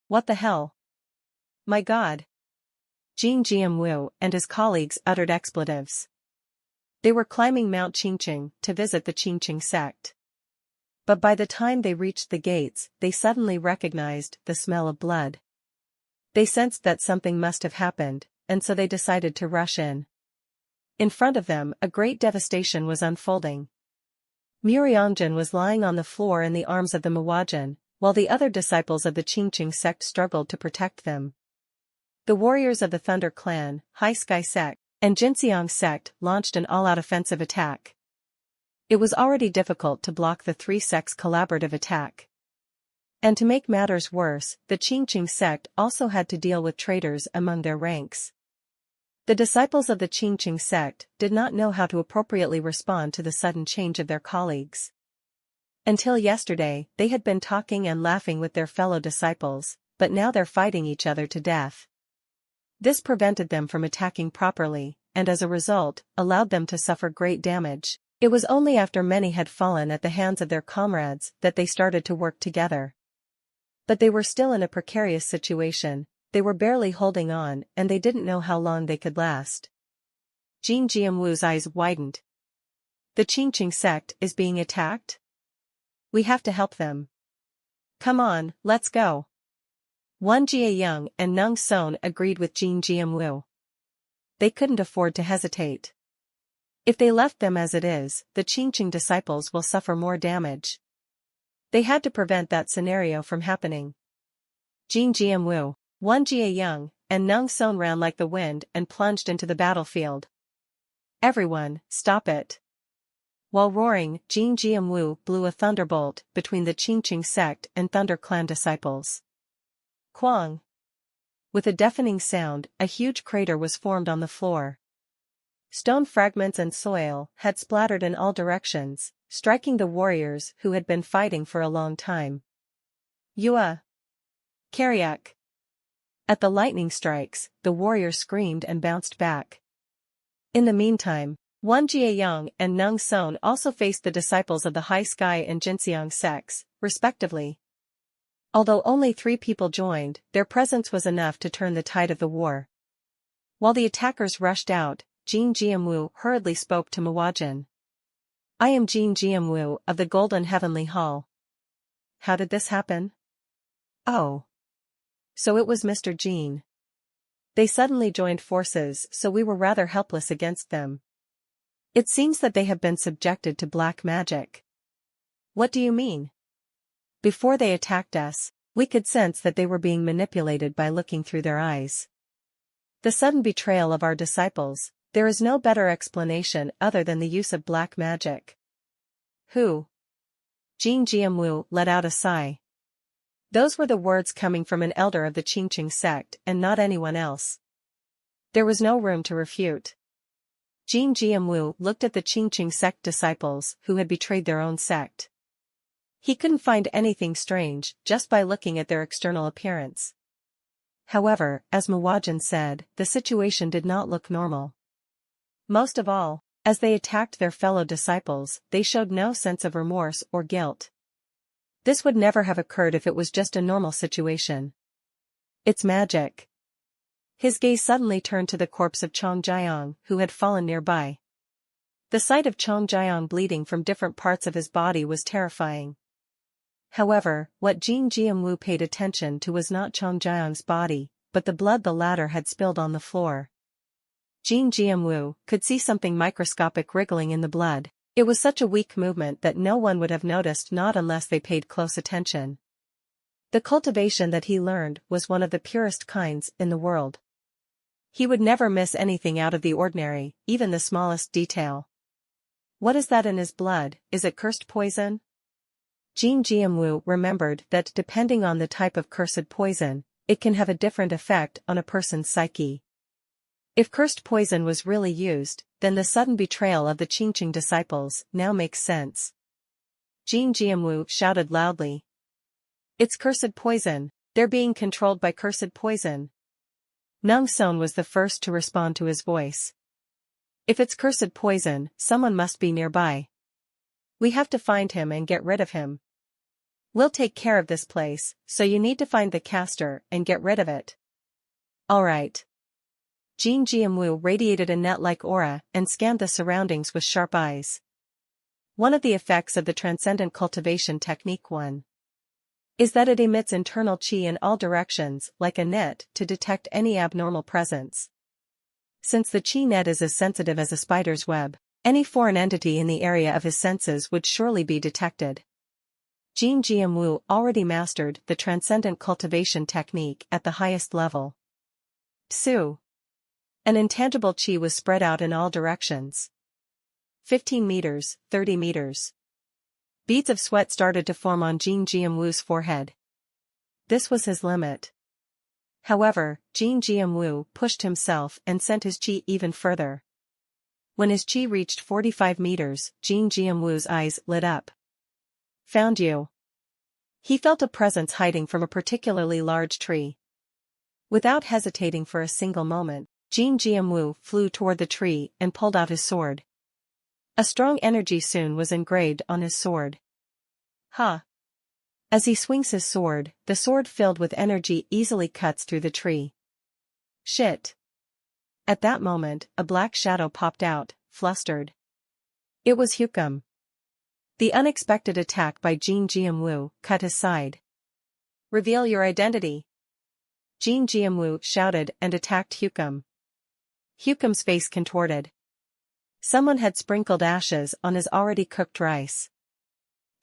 What the hell? My god. Jin Jianwu and his colleagues uttered expletives. They were climbing Mount Qingqing to visit the Qingqing sect. But by the time they reached the gates, they suddenly recognized the smell of blood. They sensed that something must have happened, and so they decided to rush in. In front of them, a great devastation was unfolding. Muriangjin was lying on the floor in the arms of the Mawajin, while the other disciples of the Qingqing sect struggled to protect them. The warriors of the Thunder Clan, High Sky Sect, and Jinxiang Sect launched an all-out offensive attack. It was already difficult to block the three sects' collaborative attack. And to make matters worse, the Qingqing sect also had to deal with traitors among their ranks. The disciples of the Qingqing sect did not know how to appropriately respond to the sudden change of their colleagues. Until yesterday, they had been talking and laughing with their fellow disciples, but now they're fighting each other to death. This prevented them from attacking properly, and as a result, allowed them to suffer great damage. It was only after many had fallen at the hands of their comrades that they started to work together. But they were still in a precarious situation, they were barely holding on and they didn't know how long they could last. Jin Jianwu's eyes widened. The Qingqing sect is being attacked? We have to help them. Come on, let's go. Wan Jiayang and Nung Son agreed with Jin Jianwu. They couldn't afford to hesitate. If they left them as it is, the Qingqing disciples will suffer more damage. They had to prevent that scenario from happening. Jin Jianwu, Wan Jiayang, and Nung Son ran like the wind and plunged into the battlefield. Everyone, stop it. While roaring, Jin Jianwu blew a thunderbolt between the Qingqing sect and Thunder Clan disciples. Quang! With a deafening sound, a huge crater was formed on the floor. Stone fragments and soil had splattered in all directions, striking the warriors who had been fighting for a long time. Yua! Karyak! At the lightning strikes, the warriors screamed and bounced back. In the meantime, Wan Jiayang and Nung Son also faced the disciples of the High Sky and Jinxiang sects, respectively. Although only 3 people joined, their presence was enough to turn the tide of the war. While the attackers rushed out, Jin Jianwu hurriedly spoke to Mawajin. I am Jin Jianwu of the Golden Heavenly Hall. How did this happen? Oh. So it was Mr. Jin. They suddenly joined forces, so we were rather helpless against them. It seems that they have been subjected to black magic. What do you mean? Before they attacked us, we could sense that they were being manipulated by looking through their eyes. The sudden betrayal of our disciples, there is no better explanation other than the use of black magic. Who? Jin Jianwu let out a sigh. Those were the words coming from an elder of the Qingqing sect and not anyone else. There was no room to refute. Jin Jianwu looked at the Qingqing sect disciples who had betrayed their own sect. He couldn't find anything strange just by looking at their external appearance. However, as Mawajin said, the situation did not look normal. Most of all, as they attacked their fellow disciples, they showed no sense of remorse or guilt. This would never have occurred if it was just a normal situation. It's magic. His gaze suddenly turned to the corpse of Chong Jiang, who had fallen nearby. The sight of Chong Jiang bleeding from different parts of his body was terrifying. However, what Jin Jianwu paid attention to was not Chong Jiang's body, but the blood the latter had spilled on the floor. Jin Jianwu could see something microscopic wriggling in the blood. It was such a weak movement that no one would have noticed, not unless they paid close attention. The cultivation that he learned was one of the purest kinds in the world. He would never miss anything out of the ordinary, even the smallest detail. What is that in his blood? Is it cursed poison? Jin Jianwu remembered that depending on the type of cursed poison, it can have a different effect on a person's psyche. If cursed poison was really used, then the sudden betrayal of the Qingqing disciples now makes sense. Jin Jianwu shouted loudly. It's cursed poison, they're being controlled by cursed poison. Nung Son was the first to respond to his voice. If it's cursed poison, someone must be nearby. We have to find him and get rid of him. We'll take care of this place, so you need to find the caster and get rid of it. Alright. Jin Jianwu radiated a net-like aura and scanned the surroundings with sharp eyes. One of the effects of the transcendent cultivation technique is that it emits internal qi in all directions like a net to detect any abnormal presence. Since the qi net is as sensitive as a spider's web, any foreign entity in the area of his senses would surely be detected. Jin Jianwu already mastered the transcendent cultivation technique at the highest level. Psu. An intangible qi was spread out in all directions. 15 meters, 30 meters. Beads of sweat started to form on Jin Jianwu's forehead. This was his limit. However, Jin Jianwu pushed himself and sent his qi even further. When his qi reached 45 meters, Jin Jianwu's eyes lit up. Found you. He felt a presence hiding from a particularly large tree. Without hesitating for a single moment, Jin Jianwu flew toward the tree and pulled out his sword. A strong energy soon was engraved on his sword. Ha! As he swings his sword, the sword filled with energy easily cuts through the tree. Shit! At that moment, a black shadow popped out, flustered. It was Hukum. The unexpected attack by Jin Jianwu cut his side. Reveal your identity. Jin Jianwu shouted and attacked Hukum. Hukum's face contorted. Someone had sprinkled ashes on his already cooked rice.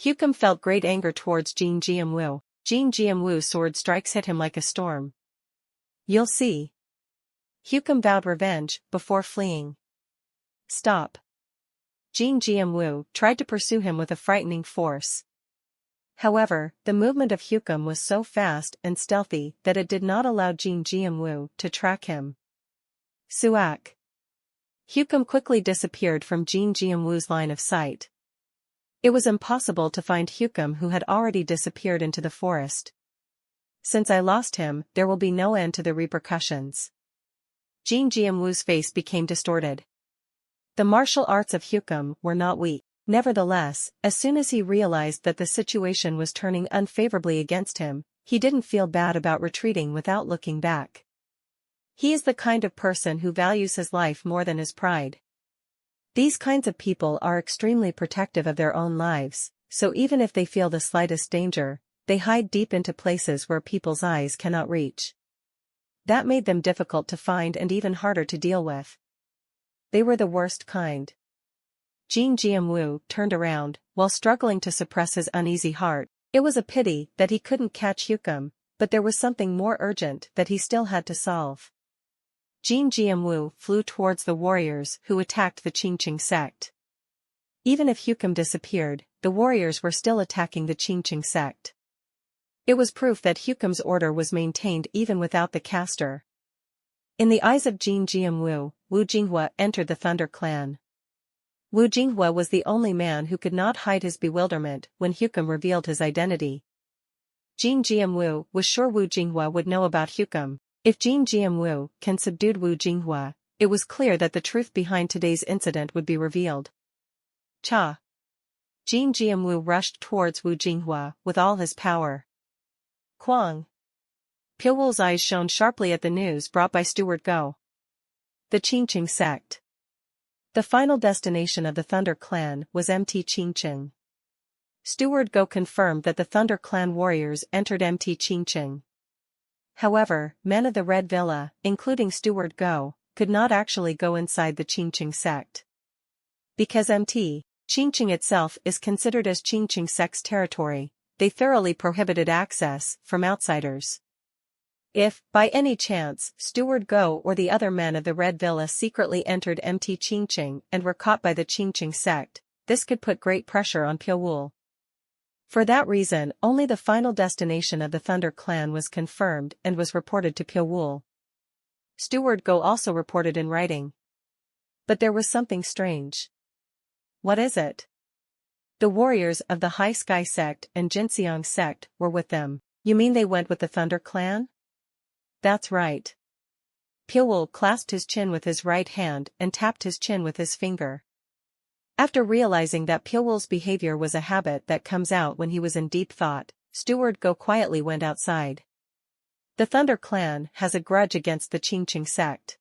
Hukum felt great anger towards Jin Jianwu. Jin Jianwu's sword strikes hit him like a storm. You'll see. Hukum vowed revenge before fleeing. Stop. Jin Jianwu tried to pursue him with a frightening force. However, the movement of Hukum was so fast and stealthy that it did not allow Jin Jianwu to track him. Suak. Hukum quickly disappeared from Jin Jianwu's line of sight. It was impossible to find Hukum, who had already disappeared into the forest. Since I lost him, there will be no end to the repercussions. Jin Jianwu's face became distorted. The martial arts of Hukum were not weak. Nevertheless, as soon as he realized that the situation was turning unfavorably against him, he didn't feel bad about retreating without looking back. He is the kind of person who values his life more than his pride. These kinds of people are extremely protective of their own lives, so even if they feel the slightest danger, they hide deep into places where people's eyes cannot reach. That made them difficult to find and even harder to deal with. They were the worst kind. Jin Jianwu turned around, while struggling to suppress his uneasy heart. It was a pity that he couldn't catch Hukum, but there was something more urgent that he still had to solve. Jin Jianwu flew towards the warriors who attacked the Qingqing sect. Even if Hukum disappeared, the warriors were still attacking the Qingqing sect. It was proof that Hukum's order was maintained even without the caster. In the eyes of Jin Jianwu, Wu Jinghua entered the Thunder Clan. Wu Jinghua was the only man who could not hide his bewilderment when Hukum revealed his identity. Jin Jianwu was sure Wu Jinghua would know about Hukum. If Jin Jianwu can subdue Wu Jinghua, it was clear that the truth behind today's incident would be revealed. Cha! Jin Jianwu rushed towards Wu Jinghua with all his power. Quang! Piuwu's eyes shone sharply at the news brought by Steward Go. The Qingqing sect. The final destination of the Thunder Clan was MT Qingqing. Steward Go confirmed that the Thunder Clan warriors entered MT Qingqing. However, men of the Red Villa, including Steward Go, could not actually go inside the Qingqing sect. Because MT Qingqing itself is considered as Qingqing sect's territory, they thoroughly prohibited access from outsiders. If, by any chance, Steward Go or the other men of the Red Villa secretly entered MT Qingqing and were caught by the Qingqing sect, this could put great pressure on Piuwu. For that reason, only the final destination of the Thunder Clan was confirmed and was reported to Piuwu. Steward Go also reported in writing. But there was something strange. What is it? The warriors of the High Sky sect and Jinxiang sect were with them. You mean they went with the Thunder Clan? That's right. Piuwu clasped his chin with his right hand and tapped his chin with his finger. After realizing that Piuwu's behavior was a habit that comes out when he was in deep thought, Steward Go quietly went outside. The Thunder Clan has a grudge against the Qingqing sect.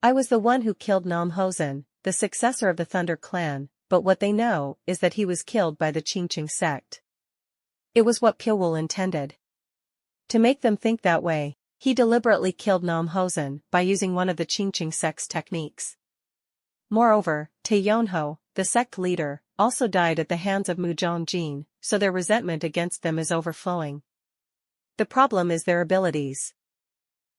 I was the one who killed Nam Hosen, the successor of the Thunder Clan, but what they know is that he was killed by the Qingqing sect. It was what Pilwul intended. To make them think that way, he deliberately killed Nam Hosen by using one of the Qingqing sect's techniques. Moreover, Te Yonho, the sect leader, also died at the hands of Muzhong Jin, so their resentment against them is overflowing. The problem is their abilities.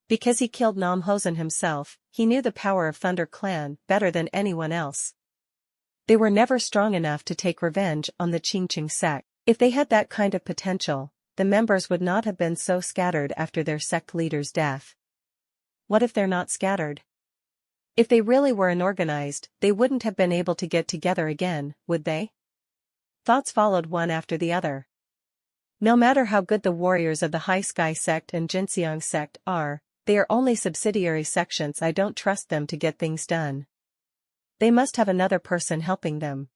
Because he killed Nam Hosen himself, he knew the power of Thunder Clan better than anyone else. They were never strong enough to take revenge on the Qingqing sect. If they had that kind of potential, the members would not have been so scattered after their sect leader's death. What if they're not scattered? If they really were unorganized, they wouldn't have been able to get together again, would they? Thoughts followed one after the other. No matter how good the warriors of the High Sky sect and Jinseong sect are, they are only subsidiary sections. I don't trust them to get things done. They must have another person helping them.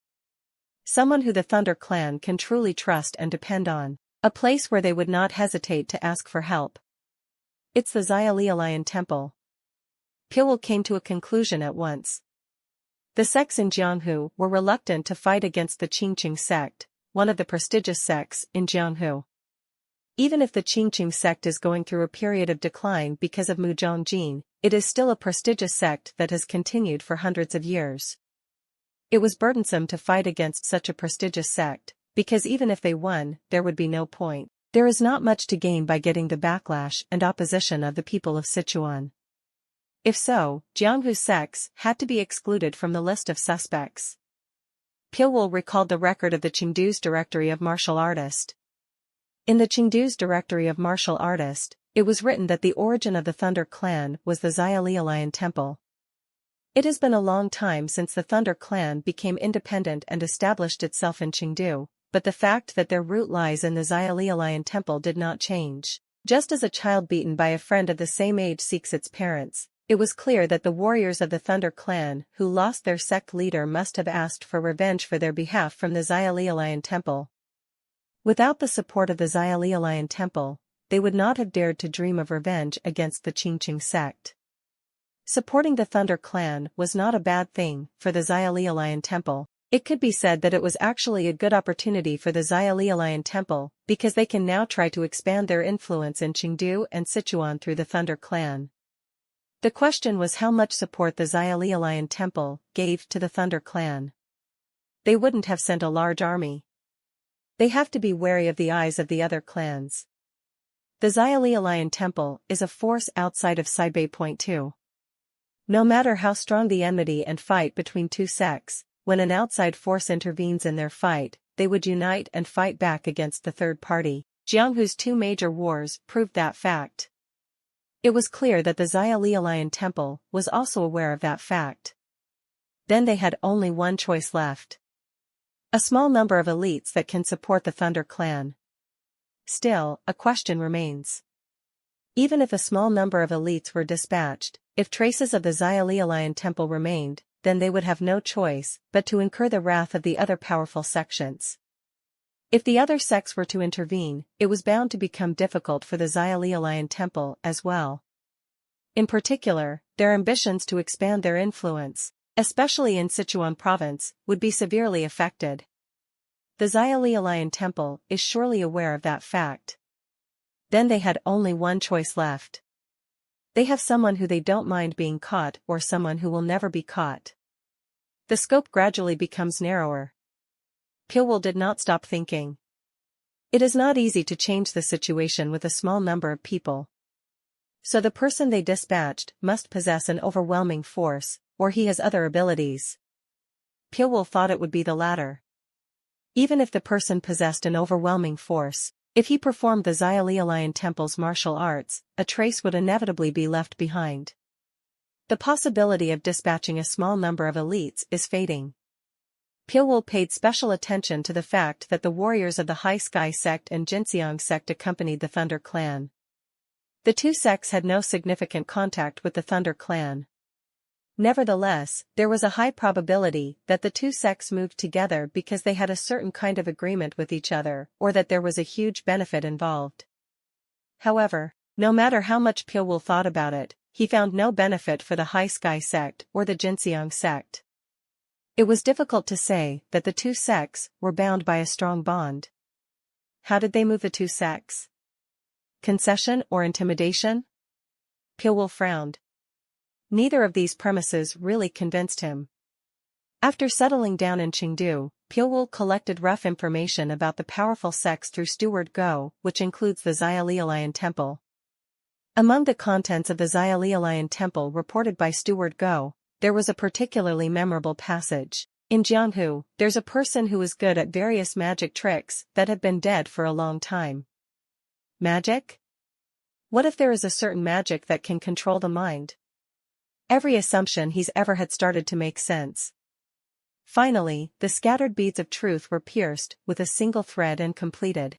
Someone who the Thunder Clan can truly trust and depend on. A place where they would not hesitate to ask for help. It's the Xiaolialayan Temple. Pilwul came to a conclusion at once. The sects in Jianghu were reluctant to fight against the Qingqing sect, one of the prestigious sects in Jianghu. Even if the Qingqing sect is going through a period of decline because of Muzhong Jin, it is still a prestigious sect that has continued for hundreds of years. It was burdensome to fight against such a prestigious sect, because even if they won, there would be no point. There is not much to gain by getting the backlash and opposition of the people of Sichuan. If so, Jianghu's sects had to be excluded from the list of suspects. Pilwul recalled the record of the Chengdu's Directory of Martial Artists. In the Chengdu's Directory of Martial Artists, it was written that the origin of the Thunder Clan was the Xiaolialayan Temple. It has been a long time since the Thunder Clan became independent and established itself in Chengdu, but the fact that their root lies in the Xiaolialayan Temple did not change. Just as a child beaten by a friend of the same age seeks its parents, it was clear that the warriors of the Thunder Clan who lost their sect leader must have asked for revenge for their behalf from the Xiaolialayan Temple. Without the support of the Xiaolialayan Temple, they would not have dared to dream of revenge against the Qingqing sect. Supporting the Thunder Clan was not a bad thing for the Xiaolialayan Temple. It could be said that it was actually a good opportunity for the Xiaolialayan Temple, because they can now try to expand their influence in Chengdu and Sichuan through the Thunder Clan. The question was how much support the Xiaolialayan Temple gave to the Thunder Clan. They wouldn't have sent a large army. They have to be wary of the eyes of the other clans. The Xiaolialayan Temple is a force outside of Sibei Point too. No matter how strong the enmity and fight between two sects, when an outside force intervenes in their fight, they would unite and fight back against the third party. Jianghu's two major wars proved that fact. It was clear that the Xiaolialayan Temple was also aware of that fact. Then they had only one choice left. A small number of elites that can support the Thunder Clan. Still, a question remains. Even if a small number of elites were dispatched, if traces of the Xiaolialayan Temple remained, then they would have no choice but to incur the wrath of the other powerful sections. If the other sects were to intervene, it was bound to become difficult for the Xiaolialayan Temple as well. In particular, their ambitions to expand their influence, especially in Sichuan province, would be severely affected. The Xiaolialayan Temple is surely aware of that fact. Then they had only one choice left. They have someone who they don't mind being caught or someone who will never be caught. The scope gradually becomes narrower. Pilwul did not stop thinking. It is not easy to change the situation with a small number of people. So the person they dispatched must possess an overwhelming force, or he has other abilities. Pilwul thought it would be the latter. Even if the person possessed an overwhelming force, if he performed the Xiaolialayan Temple's martial arts, a trace would inevitably be left behind. The possibility of dispatching a small number of elites is fading. Pilwul paid special attention to the fact that the warriors of the High Sky sect and Jinseong sect accompanied the Thunder Clan. The two sects had no significant contact with the Thunder Clan. Nevertheless, there was a high probability that the two sects moved together because they had a certain kind of agreement with each other, or that there was a huge benefit involved. However, no matter how much Pyo thought about it, he found no benefit for the High Sky sect or the Jinseong sect. It was difficult to say that the two sects were bound by a strong bond. How did they move the two sects? Concession or intimidation? Pyo frowned. Neither of these premises really convinced him. After settling down in Chengdu, Pyo collected rough information about the powerful sects through Steward Go, which includes the Xiaolialayan Temple. Among the contents of the Xiaolialayan Temple reported by Steward Go, there was a particularly memorable passage. In Jianghu, there's a person who is good at various magic tricks that have been dead for a long time. Magic? What if there is a certain magic that can control the mind? Every assumption he's ever had started to make sense. Finally, the scattered beads of truth were pierced with a single thread and completed.